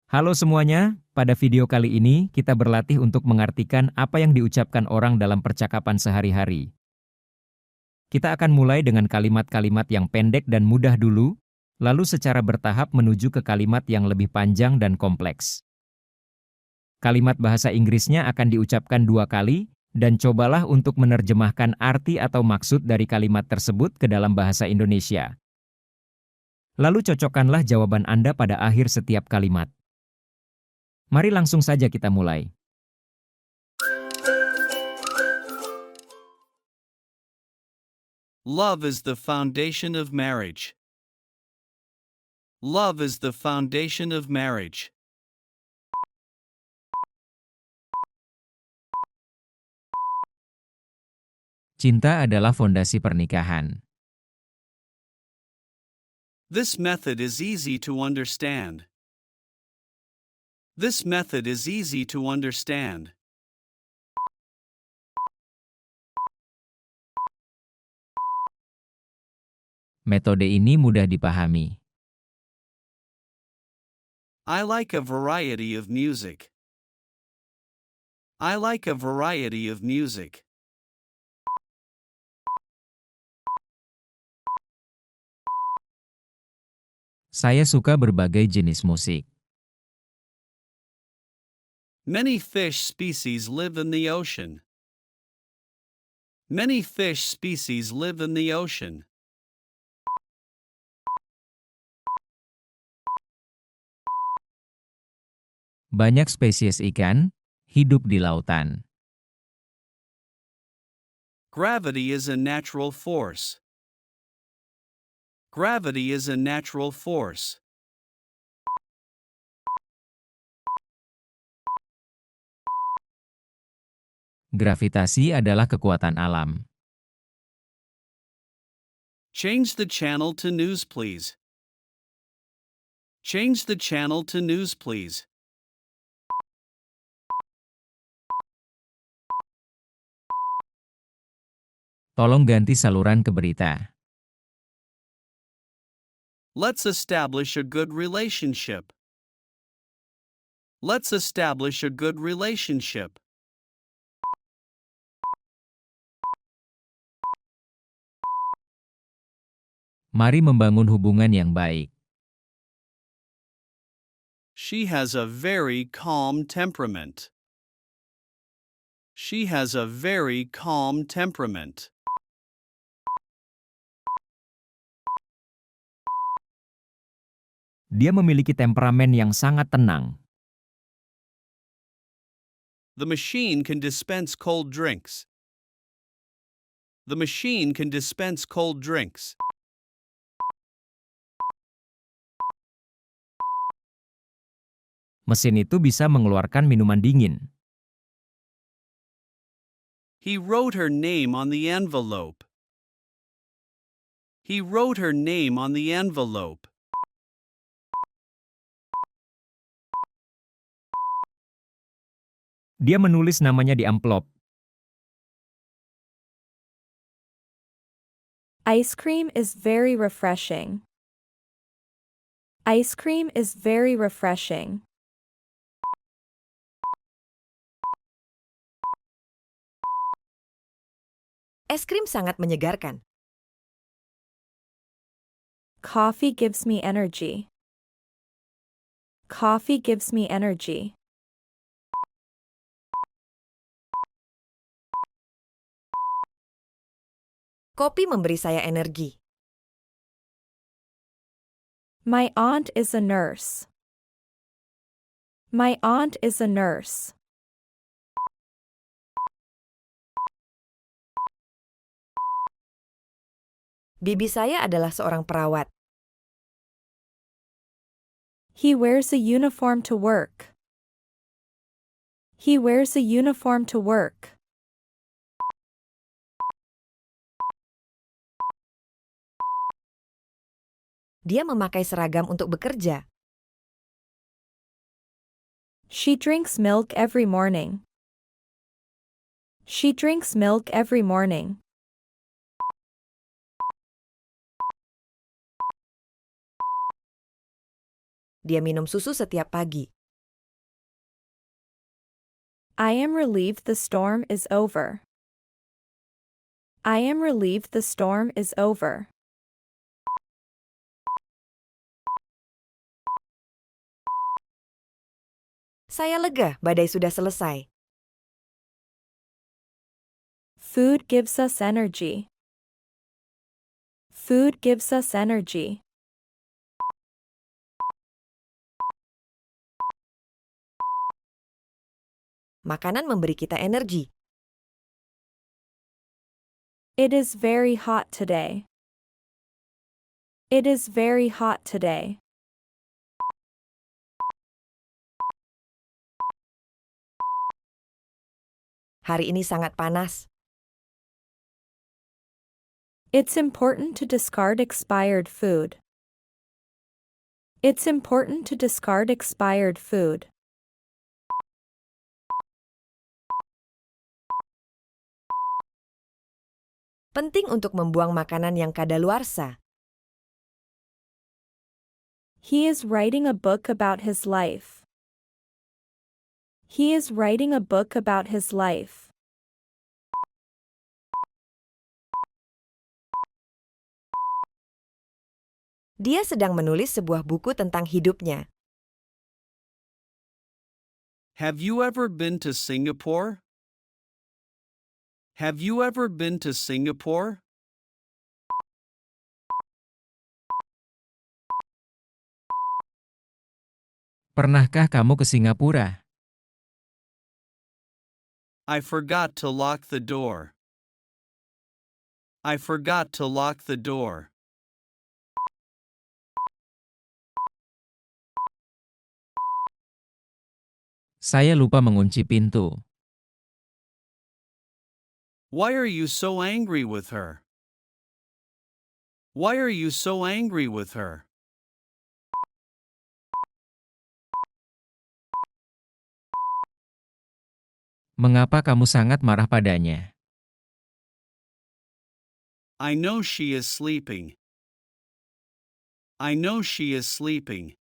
Halo semuanya, pada video kali ini kita berlatih untuk mengartikan apa yang diucapkan orang dalam percakapan sehari-hari. Kita akan mulai dengan kalimat-kalimat yang pendek dan mudah dulu, lalu secara bertahap menuju ke kalimat yang lebih panjang dan kompleks. Kalimat bahasa Inggrisnya akan diucapkan 2 kali, dan cobalah untuk menerjemahkan arti atau maksud dari kalimat tersebut ke dalam bahasa Indonesia. Lalu cocokkanlah jawaban Anda pada akhir setiap kalimat. Mari langsung saja kita mulai. Love is the foundation of marriage. Love is the foundation of marriage. Cinta adalah fondasi pernikahan. This method is easy to understand. This method is easy to understand. Metode ini mudah dipahami. I like a variety of music. I like a variety of music. Saya suka berbagai jenis musik. Many fish species live in the ocean. Many fish species live in the ocean. Banyak spesies ikan hidup di lautan. Gravity is a natural force. Gravity is a natural force. Gravitasi adalah kekuatan alam. Change the channel to news, please. Change the channel to news, please. Tolong ganti saluran ke berita. Let's establish a good relationship. Let's establish a good relationship. Mari membangun hubungan yang baik. She has a very calm temperament. She has a very calm temperament. Dia memiliki temperamen yang sangat tenang. The machine can dispense cold drinks. The machine can dispense cold drinks. Mesin itu bisa mengeluarkan minuman dingin. He wrote her name on the envelope. He wrote her name on the envelope. Dia menulis namanya di amplop. Ice cream is very refreshing. Ice cream is very refreshing. Es krim sangat menyegarkan. Coffee gives me energy. Coffee gives me energy. Kopi memberi saya energi. My aunt is a nurse. My aunt is a nurse. Bibi saya adalah seorang perawat. He wears a uniform to work. He wears a uniform to work. Dia memakai seragam untuk bekerja. She drinks milk every morning. She drinks milk every morning. Dia minum susu setiap pagi. I am relieved the storm is over. I am relieved the storm is over. Saya lega badai sudah selesai. Food gives us energy. Food gives us energy. Makanan memberi kita energi. It is very hot today. It is very hot today. Hari ini sangat panas. It's important to discard expired food. It's important to discard expired food. Penting untuk membuang makanan yang kadaluarsa. He is writing a book about his life. He is writing a book about his life. Dia sedang menulis sebuah buku tentang hidupnya. Have you ever been to Singapore? Have you ever been to Singapore? Pernahkah kamu ke Singapura? I forgot to lock the door. I forgot to lock the door. Saya lupa mengunci pintu. Why are you so angry with her? Why are you so angry with her? Mengapa kamu sangat marah padanya? I know she is sleeping. I know she is sleeping.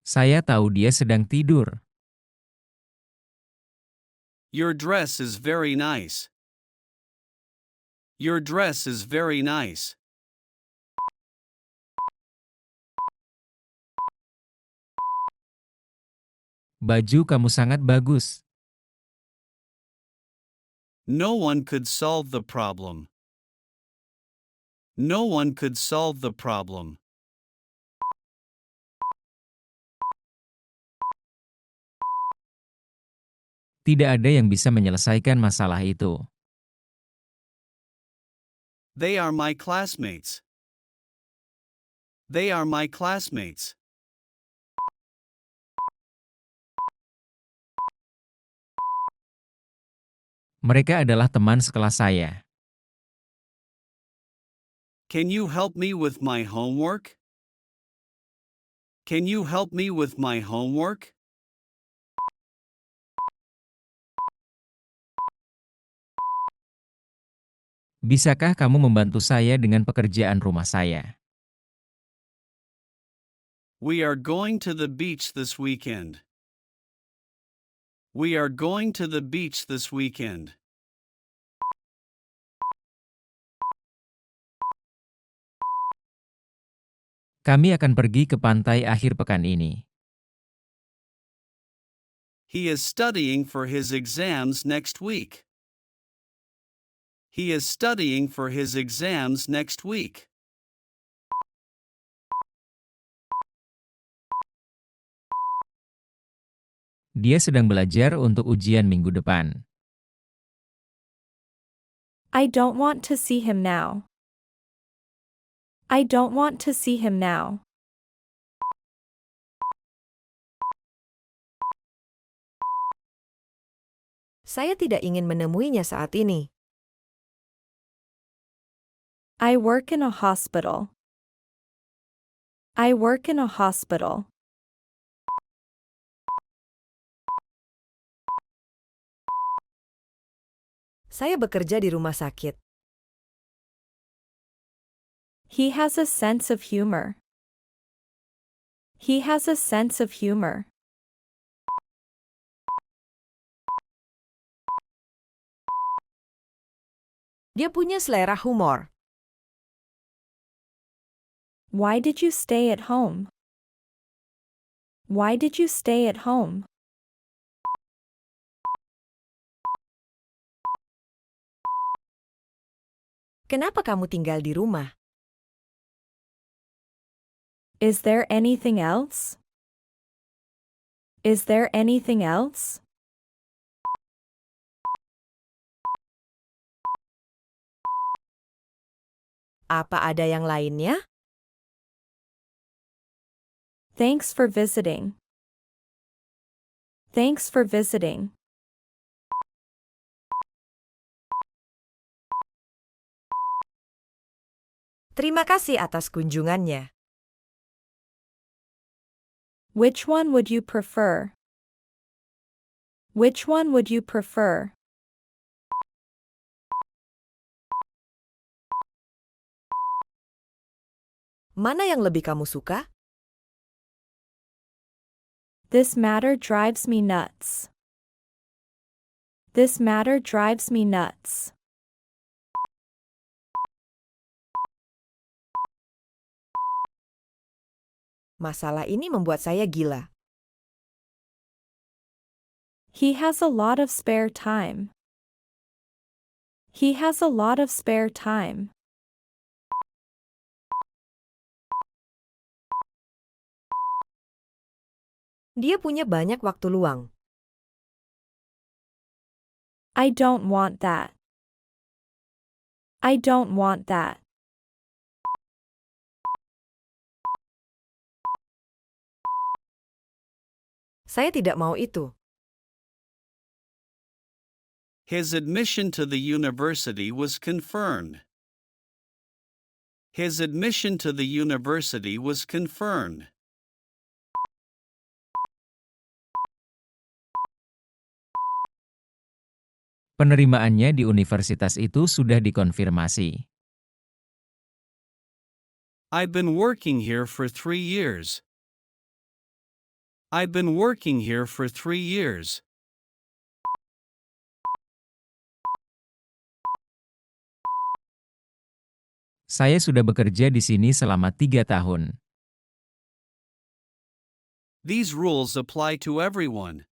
Saya tahu dia sedang tidur. Your dress is very nice. Your dress is very nice. Baju kamu sangat bagus. No one could solve the problem. No one could solve the problem. Tidak ada yang bisa menyelesaikan masalah itu. They are my classmates. They are my classmates. Mereka adalah teman sekelas saya. Can you help me with my homework? Can you help me with my homework? Bisakah kamu membantu saya dengan pekerjaan rumah saya? We are going to the beach this weekend. We are going to the beach this weekend. Kami akan pergi ke pantai akhir pekan ini. He is studying for his exams next week. He is studying for his exams next week. Dia sedang belajar untuk ujian minggu depan. I don't want to see him now. I don't want to see him now. Saya tidak ingin menemuinya saat ini. I work in a hospital. I work in a hospital. Saya bekerja di rumah sakit. He has a sense of humor. He has a sense of humor. Dia punya selera humor. Why did you stay at home? Why did you stay at home? Kenapa kamu tinggal di rumah? Is there anything else? Is there anything else? Apa ada yang lainnya? Thanks for visiting. Thanks for visiting. Terima kasih atas kunjungannya. Which one would you prefer? Which one would you prefer? Mana yang lebih kamu suka? This matter drives me nuts. This matter drives me nuts. Masalah ini membuat saya gila. He has a lot of spare time. He has a lot of spare time. Dia punya banyak waktu luang. I don't want that. I don't want that. Saya tidak mau itu. His admission to the university was confirmed. His admission to the university was confirmed. Penerimaannya di universitas itu sudah dikonfirmasi. I've been working here for 3 years. I've been working here for 3 years. Saya sudah bekerja di sini selama 3 tahun. These rules apply to everyone.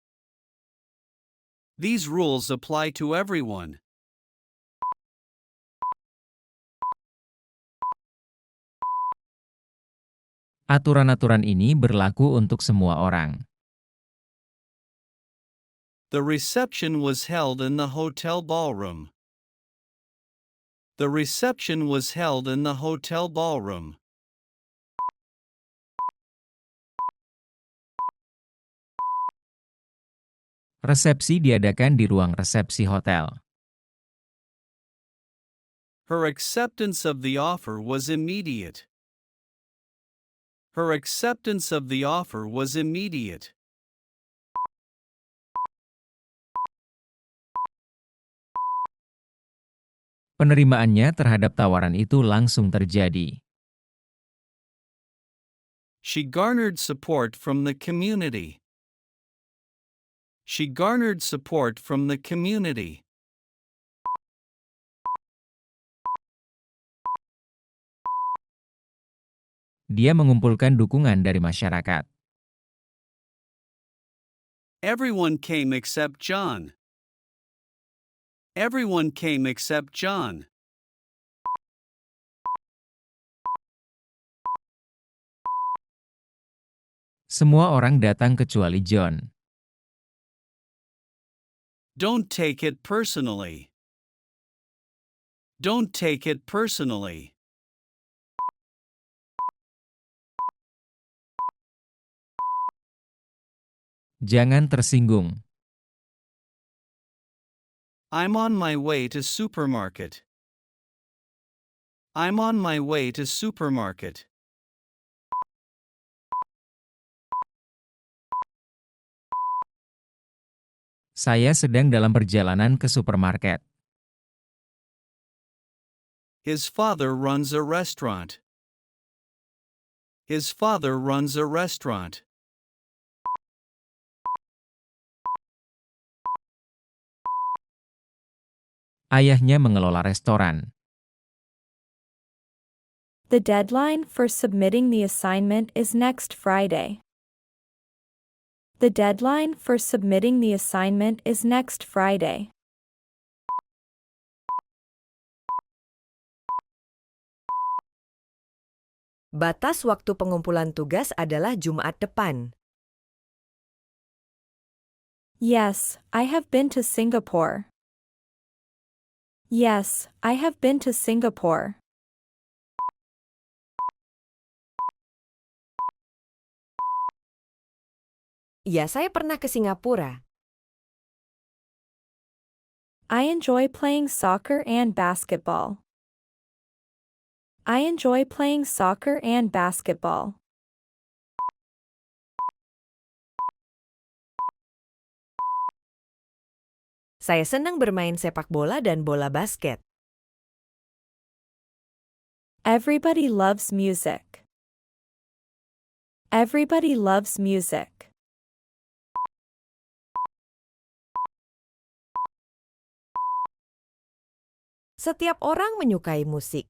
These rules apply to everyone. Aturan-aturan ini berlaku untuk semua orang. The reception was held in the hotel ballroom. The reception was held in the hotel ballroom. Resepsi diadakan di ruang resepsi hotel. Her acceptance of the offer was immediate. Her acceptance of the offer was immediate. Penerimaannya terhadap tawaran itu langsung terjadi. She garnered support from the community. She garnered support from the community. Dia mengumpulkan dukungan dari masyarakat. Everyone came except John. Everyone came except John. Semua orang datang kecuali John. Don't take it personally. Don't take it personally. Jangan tersinggung. I'm on my way to supermarket. I'm on my way to supermarket. Saya sedang dalam perjalanan ke supermarket. His father runs a restaurant. His father runs a restaurant. Ayahnya mengelola restoran. The deadline for submitting the assignment is next Friday. The deadline for submitting the assignment is next Friday. Batas waktu pengumpulan tugas adalah Jumat depan. Yes, I have been to Singapore. Yes, I have been to Singapore. Ya, saya pernah ke Singapura. I enjoy playing soccer and basketball. I enjoy playing soccer and basketball. Saya senang bermain sepak bola dan bola basket. Everybody loves music. Everybody loves music. Setiap orang menyukai musik.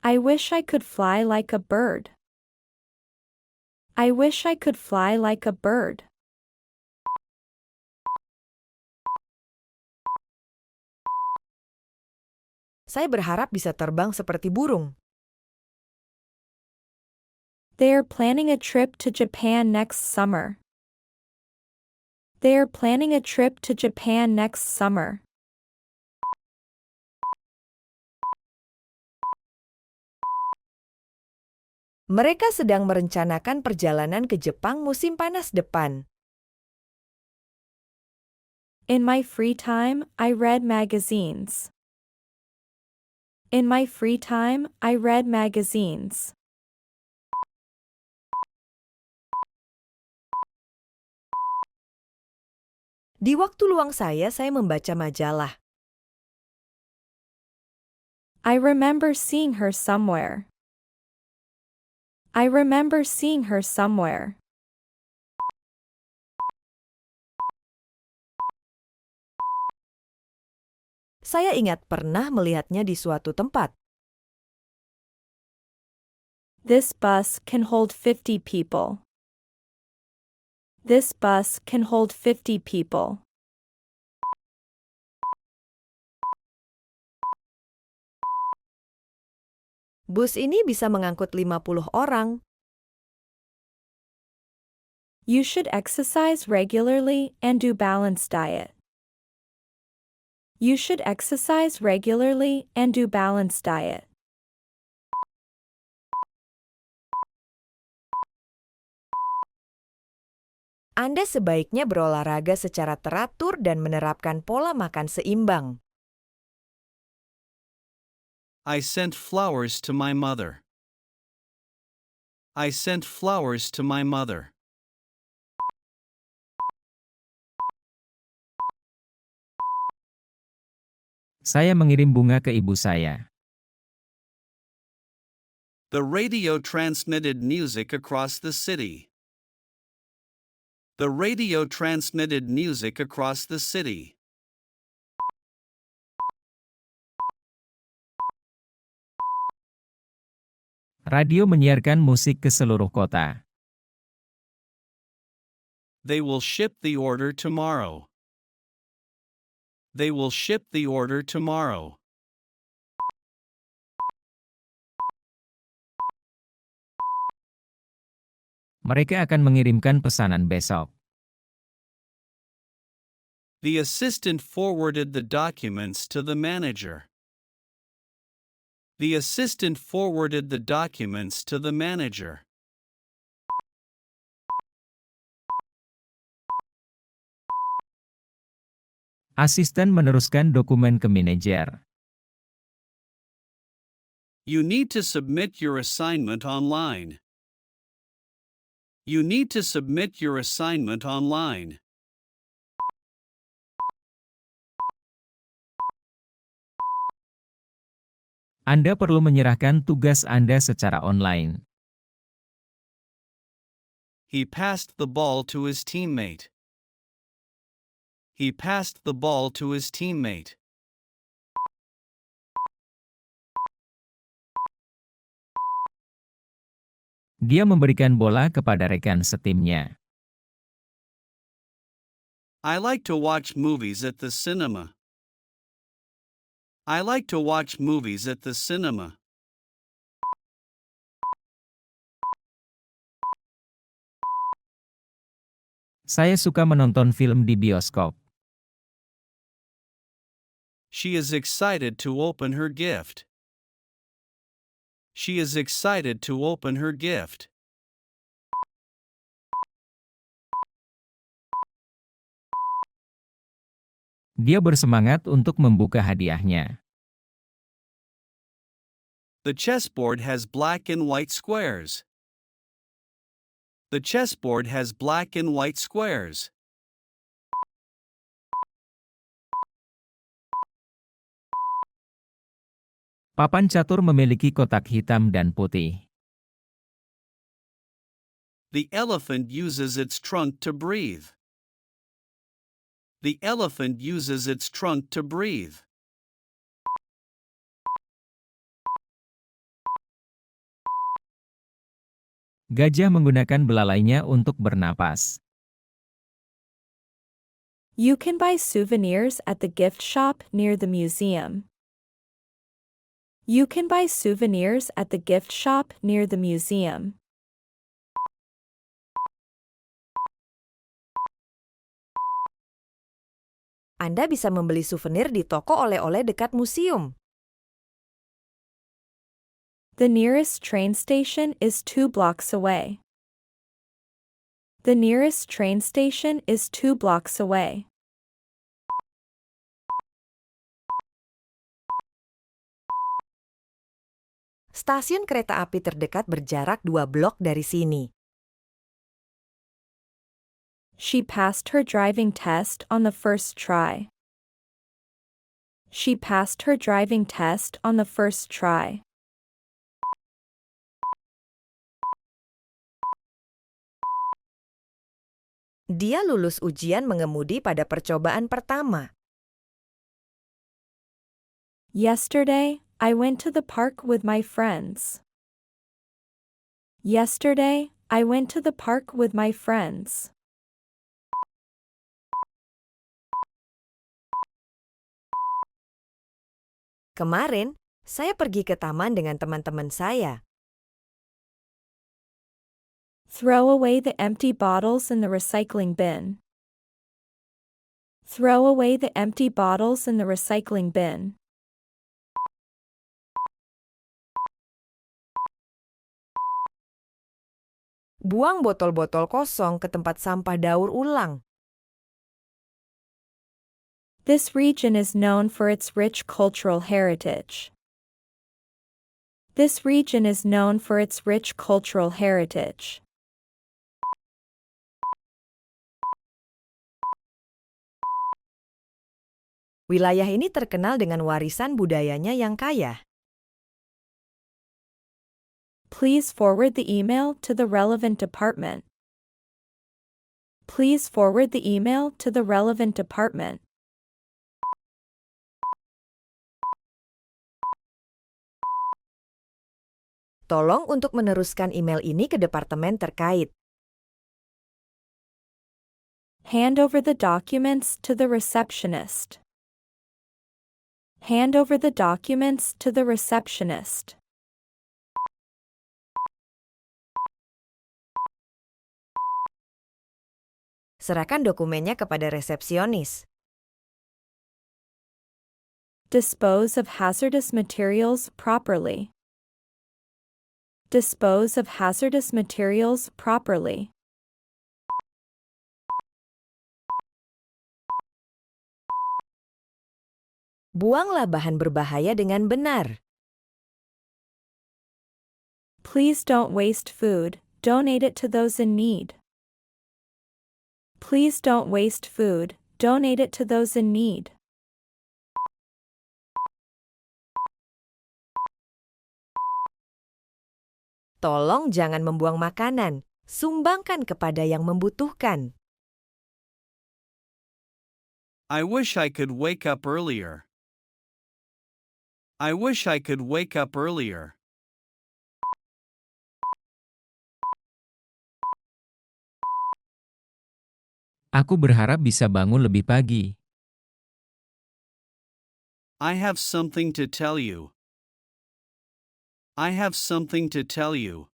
I wish I could fly like a bird. I wish I could fly like a bird. Saya berharap bisa terbang seperti burung. They are planning a trip to Japan next summer. They are planning a trip to Japan next summer. Mereka sedang merencanakan perjalanan ke Jepang musim panas depan. In my free time, I read magazines. In my free time, I read magazines. Di waktu luang saya membaca majalah. I remember seeing her somewhere. I remember seeing her somewhere. Saya ingat pernah melihatnya di suatu tempat. This bus can hold 50 people. This bus can hold 50 people. Bus ini bisa mengangkut 50 orang. You should exercise regularly and do balanced diet. You should exercise regularly and do balanced diet. Anda sebaiknya berolahraga secara teratur dan menerapkan pola makan seimbang. I sent flowers to my mother. I sent flowers to my mother. Saya mengirim bunga ke ibu saya. The radio transmitted music across the city. The radio transmitted music across the city. Radio menyiarkan musik ke seluruh kota. They will ship the order tomorrow. They will ship the order tomorrow. Mereka akan mengirimkan pesanan besok. The assistant forwarded the documents to the manager. The assistant forwarded the documents to the manager. Asisten meneruskan dokumen ke manajer. You need to submit your assignment online. You need to submit your assignment online. Anda perlu menyerahkan tugas Anda secara online. He passed the ball to his teammate. He passed the ball to his teammate. Dia memberikan bola kepada rekan setimnya. I like to watch movies at the cinema. I like to watch movies at the cinema. Saya suka menonton film di bioskop. She is excited to open her gift. She is excited to open her gift. Dia bersemangat untuk membuka hadiahnya. The chessboard has black and white squares. The chessboard has black and white squares. Papan catur memiliki kotak hitam dan putih. The elephant uses its trunk to breathe. The elephant uses its trunk to breathe. Gajah menggunakan belalainya untuk bernapas. You can buy souvenirs at the gift shop near the museum. You can buy souvenirs at the gift shop near the museum. Anda bisa membeli souvenir di toko oleh-oleh dekat museum. The nearest train station is 2 blocks away. The nearest train station is 2 blocks away. Stasiun kereta api terdekat berjarak 2 blok dari sini. She passed her driving test on the first try. She passed her driving test on the first try. Dia lulus ujian mengemudi pada percobaan pertama. Yesterday, I went to the park with my friends. Yesterday, I went to the park with my friends. Kemarin, saya pergi ke taman dengan teman-teman saya. Throw away the empty bottles in the recycling bin. Throw away the empty bottles in the recycling bin. Buang botol-botol kosong ke tempat sampah daur ulang. This region is known for its rich cultural heritage. This region is known for its rich cultural heritage. Wilayah ini terkenal dengan warisan budayanya yang kaya. Please forward the email to the relevant department. Please forward the email to the relevant department. Tolong untuk meneruskan email ini ke departemen terkait. Hand over the documents to the receptionist. Hand over the documents to the receptionist. Serahkan dokumennya kepada resepsionis. Dispose of hazardous materials properly. Dispose of hazardous materials properly. Buanglah bahan berbahaya dengan benar. Please don't waste food, donate it to those in need. Please don't waste food, donate it to those in need. Tolong jangan membuang makanan. Sumbangkan kepada yang membutuhkan. I wish I could wake up earlier. I wish I could wake up earlier. Aku berharap bisa bangun lebih pagi. I have something to tell you. I have something to tell you.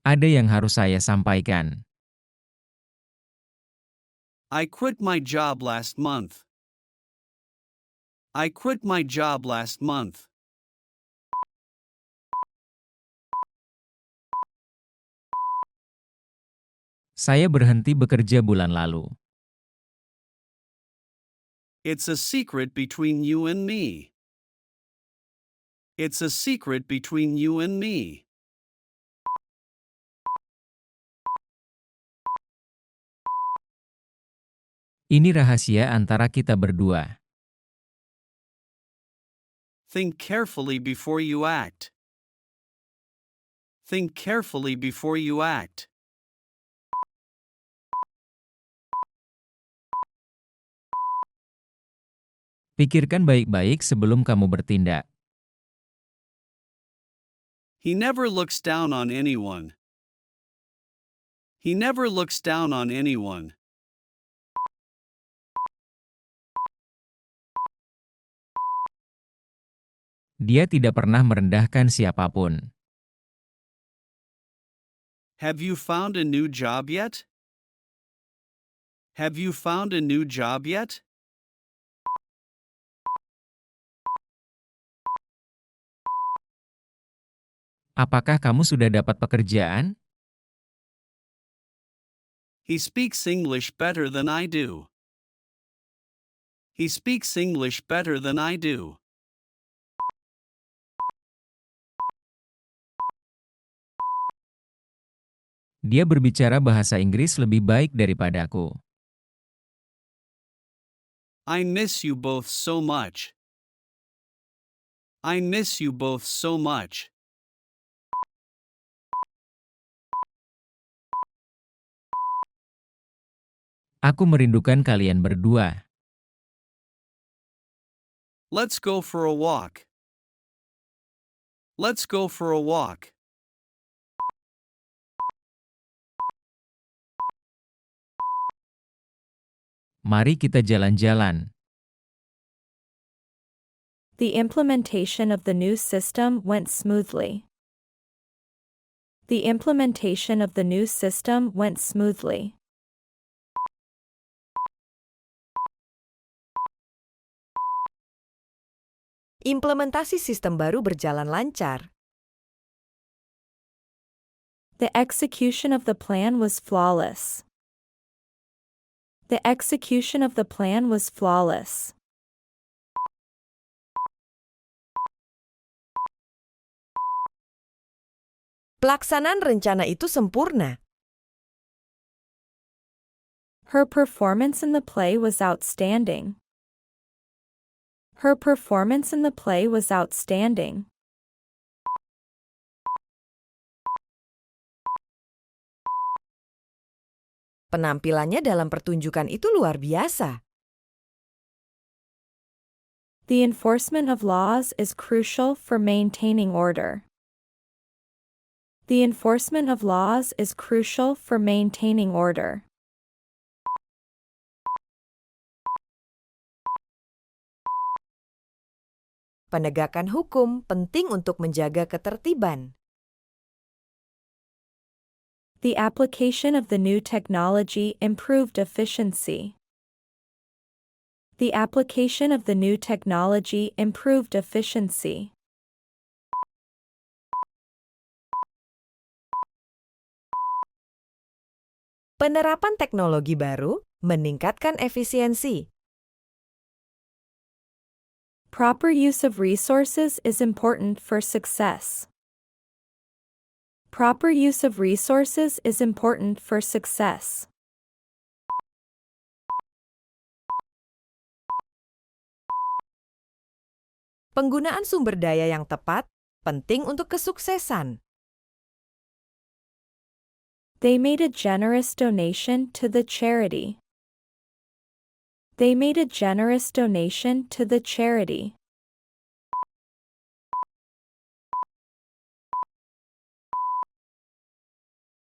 Ada yang harus saya sampaikan. I quit my job last month. I quit my job last month. Saya berhenti bekerja bulan lalu. It's a secret between you and me. It's a secret between you and me. Ini rahasia antara kita berdua. Think carefully before you act. Think carefully before you act. Pikirkan baik-baik sebelum kamu bertindak. He never looks down on anyone. He never looks down on anyone. Dia tidak pernah merendahkan siapapun. Have you found a new job yet? Have you found a new job yet? Apakah kamu sudah dapat pekerjaan? He speaks English better than I do. He speaks English better than I do. Dia berbicara bahasa Inggris lebih baik daripadaku. I miss you both so much. I miss you both so much. Aku merindukan kalian berdua. Let's go for a walk. Let's go for a walk. Mari kita jalan-jalan. The implementation of the new system went smoothly. The implementation of the new system went smoothly. Implementasi sistem baru berjalan lancar. The execution of the plan was flawless. The execution of the plan was flawless. Pelaksanaan rencana itu sempurna. Her performance in the play was outstanding. Her performance in the play was outstanding. Penampilannya dalam pertunjukan itu luar biasa. The enforcement of laws is crucial for maintaining order. The enforcement of laws is crucial for maintaining order. Penegakan hukum penting untuk menjaga ketertiban. The application of the new technology improved efficiency. The application of the new technology improved efficiency. Penerapan teknologi baru meningkatkan efisiensi. Proper use of resources is important for success. Proper use of resources is important for success. Penggunaan sumber daya yang tepat penting untuk kesuksesan. They made a generous donation to the charity. They made a generous donation to the charity.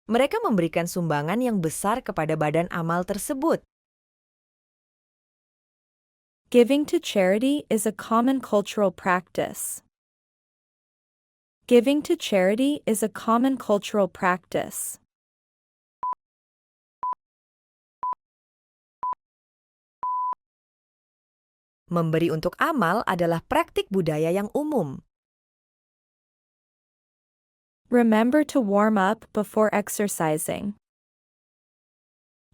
Mereka memberikan sumbangan yang besar kepada badan amal tersebut. Giving to charity is a common cultural practice. Giving to charity is a common cultural practice. Memberi untuk amal adalah praktik budaya yang umum. Remember to warm up before exercising.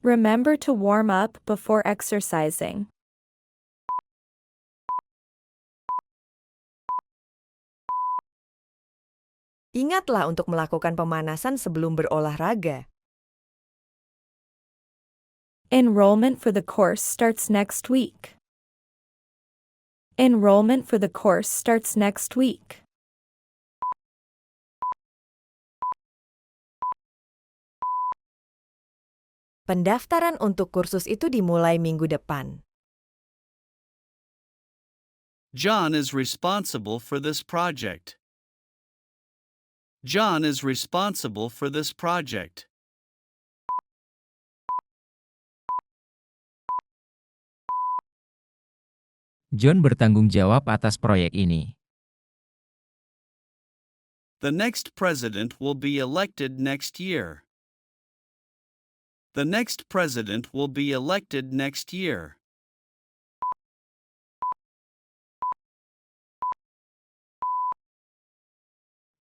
Remember to warm up before exercising. Ingatlah untuk melakukan pemanasan sebelum berolahraga. Enrollment for the course starts next week. Enrollment for the course starts next week. Pendaftaran untuk kursus itu dimulai minggu depan. John is responsible for this project. John is responsible for this project. John bertanggung jawab atas proyek ini. The next president will be elected next year. The next president will be elected next year.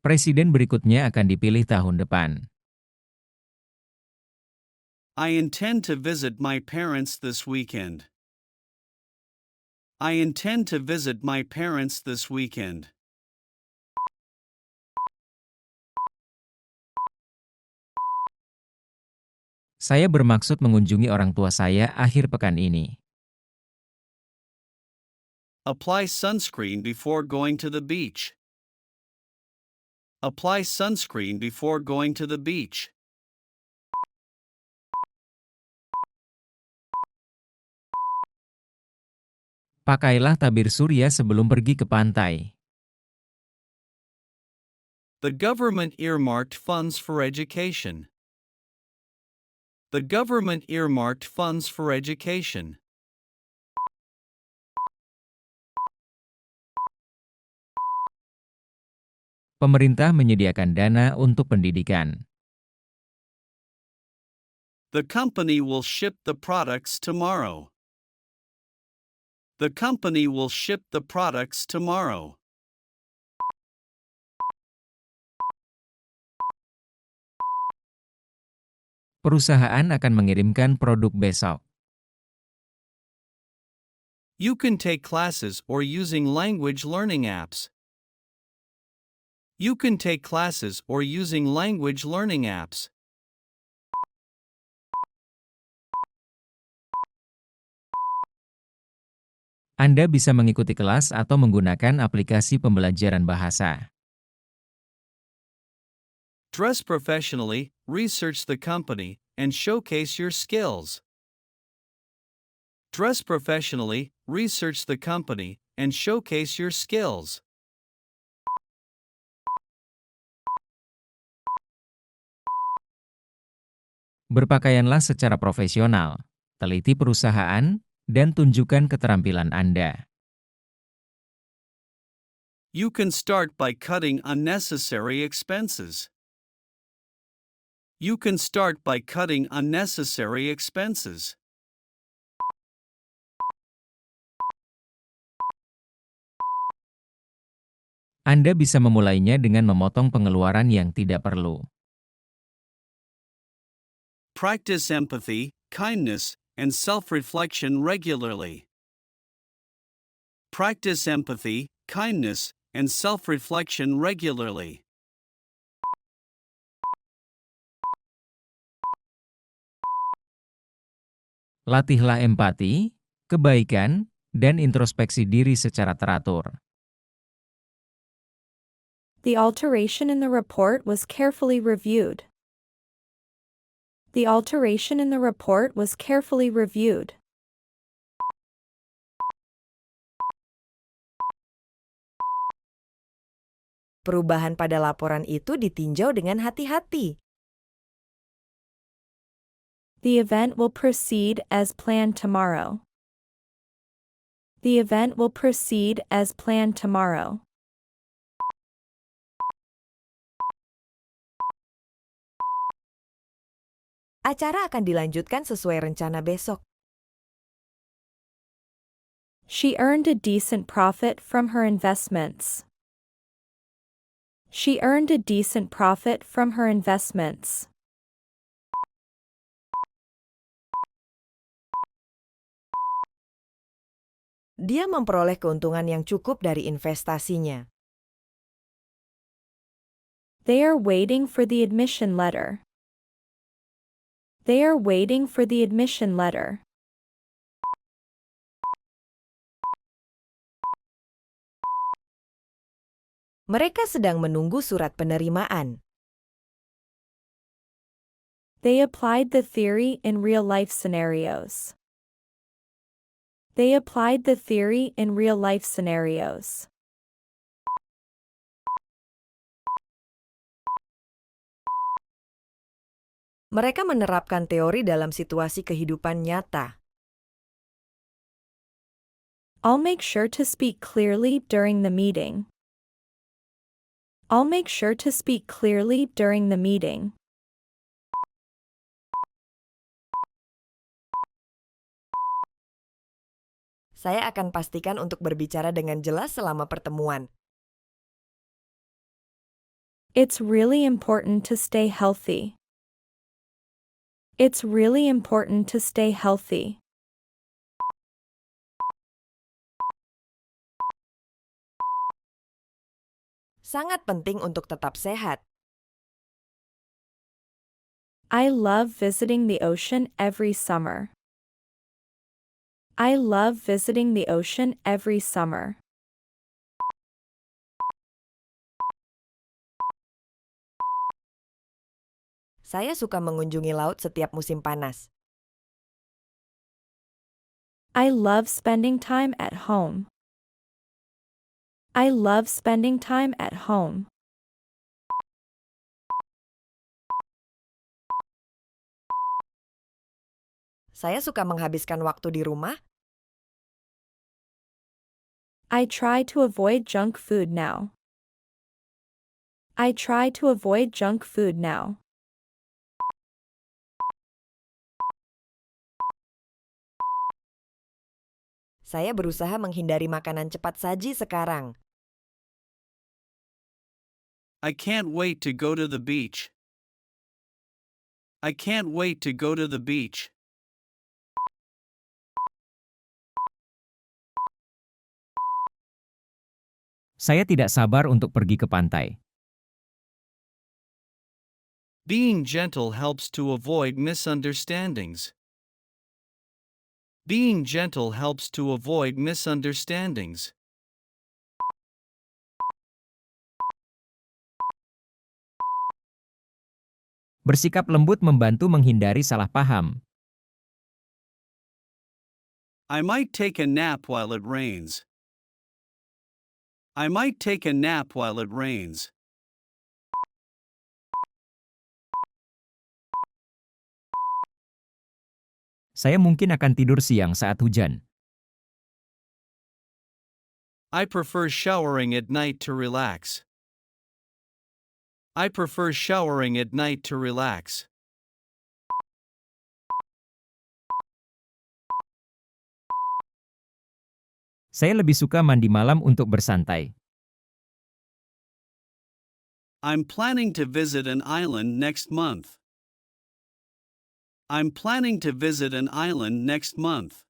Presiden berikutnya akan dipilih tahun depan. I intend to visit my parents this weekend. I intend to visit my parents this weekend. Saya bermaksud mengunjungi orang tua saya akhir pekan ini. Apply sunscreen before going to the beach. Apply sunscreen before going to the beach. Pakailah tabir surya sebelum pergi ke pantai. The government earmarked funds for education. The government earmarked funds for education. Pemerintah menyediakan dana untuk pendidikan. The company will ship the products tomorrow. The company will ship the products tomorrow. Perusahaan akan mengirimkan produk besok. You can take classes or using language learning apps. You can take classes or using language learning apps. Anda bisa mengikuti kelas atau menggunakan aplikasi pembelajaran bahasa. Dress professionally, research the company, and showcase your skills. Dress professionally, research the company, and showcase your skills. Berpakaianlah secara profesional, teliti perusahaan, dan tunjukkan keterampilan Anda. You can start by cutting unnecessary expenses. You can start by cutting unnecessary expenses. Anda bisa memulainya dengan memotong pengeluaran yang tidak perlu. Practice empathy, kindness, and self-reflection regularly. Practice empathy, kindness, and self-reflection regularly. Latihlah empati, kebaikan, dan introspeksi diri secara teratur. The alteration in the report was carefully reviewed. The alteration in the report was carefully reviewed. Perubahan pada laporan itu ditinjau dengan hati-hati. The event will proceed as planned tomorrow. The event will proceed as planned tomorrow. Acara akan dilanjutkan sesuai rencana besok. She earned a decent profit from her investments. She earned a decent profit from her investments. Dia memperoleh keuntungan yang cukup dari investasinya. They are waiting for the admission letter. They are waiting for the admission letter. Mereka sedang menunggu surat penerimaan. They applied the theory in real-life scenarios. They applied the theory in real-life scenarios. Mereka menerapkan teori dalam situasi kehidupan nyata. I'll make sure to speak clearly during the meeting. I'll make sure to speak clearly during the meeting. Saya akan pastikan untuk berbicara dengan jelas selama pertemuan. It's really important to stay healthy. It's really important to stay healthy. Sangat penting untuk tetap sehat. I love visiting the ocean every summer. I love visiting the ocean every summer. Saya suka mengunjungi laut setiap musim panas. I love spending time at home. I love spending time at home. Saya suka menghabiskan waktu di rumah. I try to avoid junk food now. I try to avoid junk food now. Saya berusaha menghindari makanan cepat saji sekarang. I can't wait to go to the beach. I can't wait to go to the beach. Saya tidak sabar untuk pergi ke pantai. Being gentle helps to avoid misunderstandings. Being gentle helps to avoid misunderstandings. Bersikap lembut membantu menghindari salah paham. I might take a nap while it rains. I might take a nap while it rains. Saya mungkin akan tidur siang saat hujan. I prefer showering at night to relax. I prefer showering at night to relax. Saya lebih suka mandi malam untuk bersantai. I'm planning to visit an island next month. I'm planning to visit an island next month.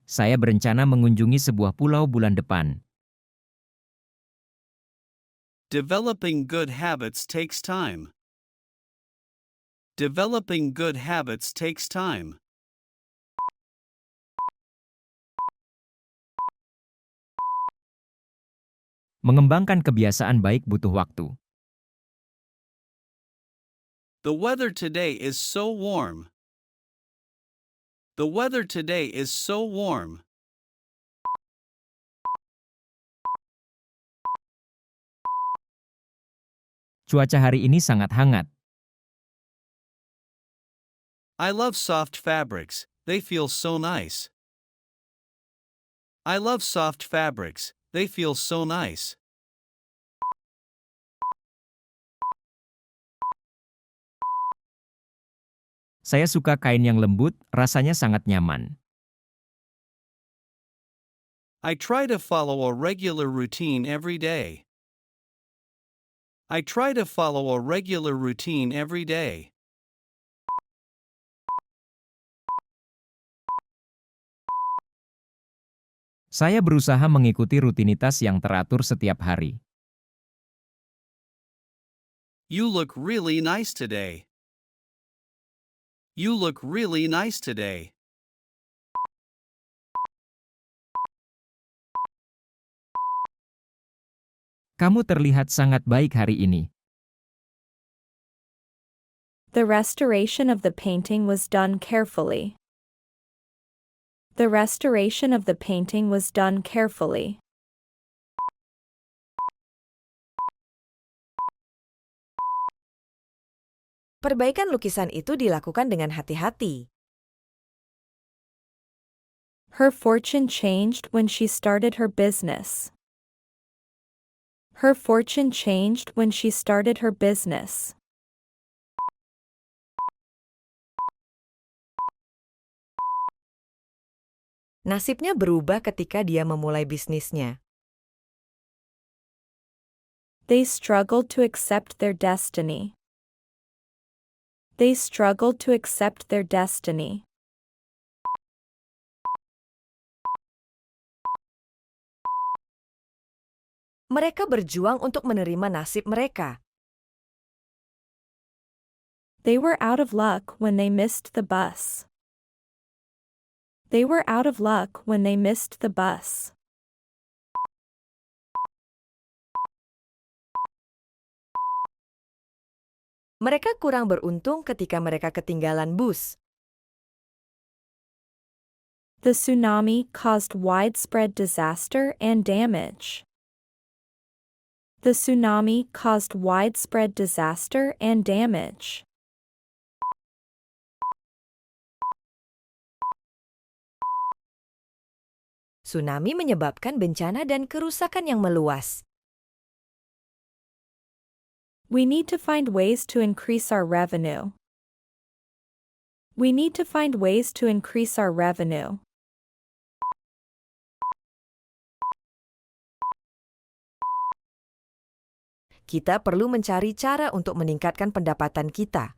Saya berencana mengunjungi sebuah pulau bulan depan. Developing good habits takes time. Developing good habits takes time. Mengembangkan kebiasaan baik butuh waktu. The weather today is so warm. The weather today is so warm. Cuaca hari ini sangat hangat. I love soft fabrics, they feel so nice. I love soft fabrics, they feel so nice. Saya suka kain yang lembut, rasanya sangat nyaman. I try to follow a regular routine every day. I try to follow a regular routine every day. Saya berusaha mengikuti rutinitas yang teratur setiap hari. You look really nice today. You look really nice today. Kamu terlihat sangat baik hari ini. The restoration of the painting was done carefully. The restoration of the painting was done carefully. Perbaikan lukisan itu dilakukan dengan hati-hati. Her fortune changed when she started her business. Her fortune changed when she started her business. Nasibnya berubah ketika dia memulai bisnisnya. They struggled to accept their destiny. They struggled to accept their destiny. Mereka berjuang untuk menerima nasib mereka. They were out of luck when they missed the bus. They were out of luck when they missed the bus. Mereka kurang beruntung ketika mereka ketinggalan bus. The tsunami caused widespread disaster and damage. The tsunami caused widespread disaster and damage. Tsunami menyebabkan bencana dan kerusakan yang meluas. We need to find ways to increase our revenue. We need to find ways to increase our revenue. Kita perlu mencari cara untuk meningkatkan pendapatan kita.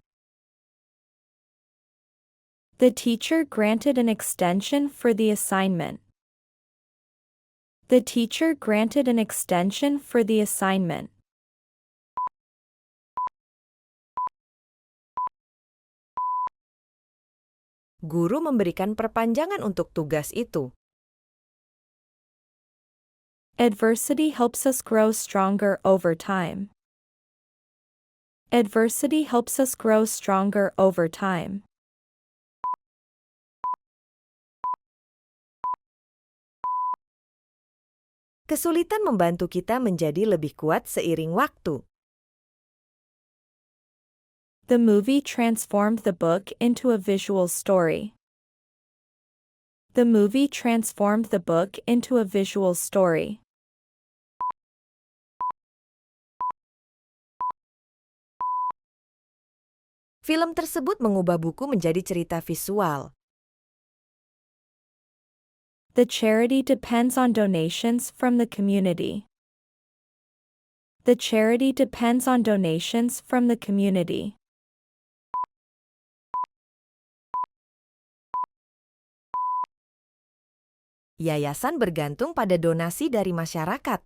The teacher granted an extension for the assignment. The teacher granted an extension for the assignment. Guru memberikan perpanjangan untuk tugas itu. Adversity helps us grow stronger over time. Adversity helps us grow stronger over time. Kesulitan membantu kita menjadi lebih kuat seiring waktu. The movie transformed the book into a visual story. The movie transformed the book into a visual story. Film tersebut mengubah buku menjadi cerita visual. The charity depends on donations from the community. The charity depends on donations from the community. Yayasan bergantung pada donasi dari masyarakat.